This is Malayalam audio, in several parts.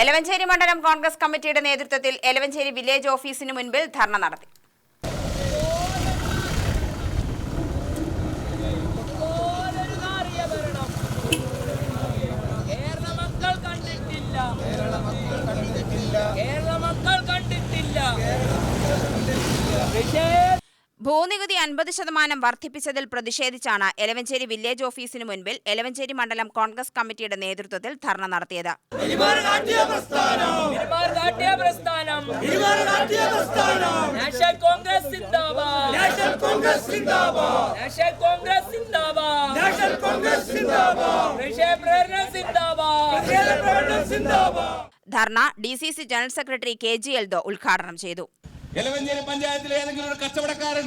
എലവഞ്ചേരി മണ്ഡലം കോൺഗ്രസ് കമ്മിറ്റിയുടെ നേതൃത്വത്തിൽ എലവഞ്ചേരി വില്ലേജ് ഓഫീസിന് മുൻപിൽ ധർണ നടത്തി. ഭൂനികുതി 50% വർദ്ധിപ്പിച്ചതിൽ പ്രതിഷേധിച്ചാണ് എലവഞ്ചേരി വില്ലേജ് ഓഫീസിന് മുൻപിൽ എലവഞ്ചേരി മണ്ഡലം കോൺഗ്രസ് കമ്മിറ്റിയുടെ നേതൃത്വത്തിൽ ധർണ നടത്തിയത്. ധർണ DCC general secretary KG Eldho ഉദ്ഘാടനം ചെയ്തു. എലവഞ്ചേരി പഞ്ചായത്തിലെ ഏതെങ്കിലും ഒരു കച്ചവടക്കാരൻ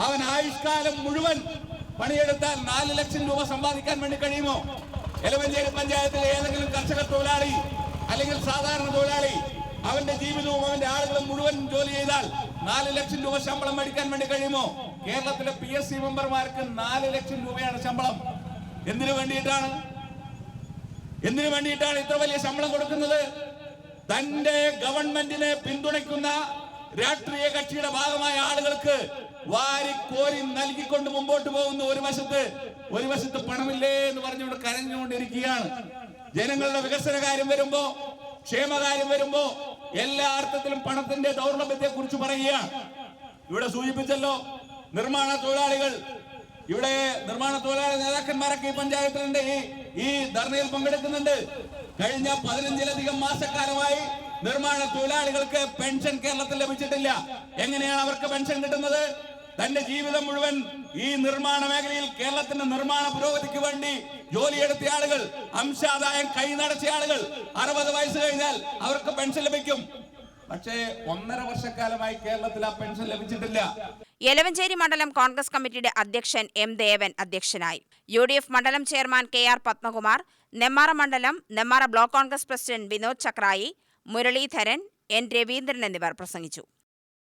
അവൻ ആയുഷ്കാലം മുഴുവൻ പണിയെടുത്താൽ 4 ലക്ഷം രൂപ സമ്പാദിക്കാൻ വേണ്ടി കഴിയുമോ? എലവഞ്ചേരി പഞ്ചായത്തിലെ ഏതെങ്കിലും കർഷക തൊഴിലാളി അല്ലെങ്കിൽ സാധാരണ തൊഴിലാളി അവന്റെ ജീവിതവും അവന്റെ ആളുകളും മുഴുവൻ ജോലി ചെയ്താൽ 4 ലക്ഷം രൂപ ശമ്പളം മേടിക്കാൻ വേണ്ടി കഴിയുമോ? കേരളത്തിലെ PSC മെമ്പർമാർക്ക് 4 ലക്ഷം രൂപയാണ് ശമ്പളം. എന്തിനു വേണ്ടിയിട്ടാണ് ഇത്ര വലിയ ശമ്പളം കൊടുക്കുന്നത്? തന്റെ ഗവൺമെന്റിനെ പിന്തുണയ്ക്കുന്ന രാഷ്ട്രീയ കക്ഷിയുടെ ഭാഗമായ ആളുകൾക്ക് വാരിക്കോരി നൽകിക്കൊണ്ട് മുമ്പോട്ട് പോകുന്ന ഒരു വശത്ത് പണമില്ലേ എന്ന് പറഞ്ഞുകൊണ്ട് കരഞ്ഞുകൊണ്ടിരിക്കുകയാണ്. ജനങ്ങളുടെ വികസന കാര്യം വരുമ്പോ, ക്ഷേമകാര്യം വരുമ്പോ എല്ലാ അർത്ഥത്തിലും പണത്തിന്റെ ദൗർലഭ്യത്തെ കുറിച്ച് പറയുകയാണ്. ഇവിടെ സൂചിപ്പിച്ചല്ലോ, നിർമ്മാണ തൊഴിലാളി നേതാക്കന്മാരൊക്കെ ഈ പഞ്ചായത്തിലുണ്ട്, ഈ ധർണയിൽ പങ്കെടുക്കുന്നുണ്ട്. കഴിഞ്ഞ 15ലധികം മാസക്കാലമായി നിർമ്മാണ തൊഴിലാളികൾക്ക് പെൻഷൻ കേരളത്തിൽ ലഭിച്ചിട്ടില്ല. എങ്ങനെയാണ് അവർക്ക് പെൻഷൻ കിട്ടുന്നത്? തന്റെ ജീവിതം മുഴുവൻ ഈ നിർമ്മാണ മേഖലയിൽ കേരളത്തിന്റെ നിർമ്മാണ പുരോഗതിക്ക് വേണ്ടി ജോലിയെടുത്ത ആളുകൾ, അംശാദായം കൈനടച്ച ആളുകൾ 60 വയസ്സ് കഴിഞ്ഞാൽ അവർക്ക് പെൻഷൻ ലഭിക്കും. പക്ഷേ 1.5 വർഷക്കാലമായി കേരളത്തിൽ ആ പെൻഷൻ ലഭിച്ചിട്ടില്ല. എലവഞ്ചേരി മണ്ഡലം കോൺഗ്രസ് കമ്മിറ്റിയുടെ അധ്യക്ഷൻ M. ദേവൻ അധ്യക്ഷനായി. UDF മണ്ഡലം ചെയർമാൻ KR പത്മകുമാർ, നെമ്മാറ മണ്ഡലം Nemmara block Congress president Vinod Chakrayi, Muraleedharan, N. Raveendran എന്നിവർ പ്രസംഗിച്ചു.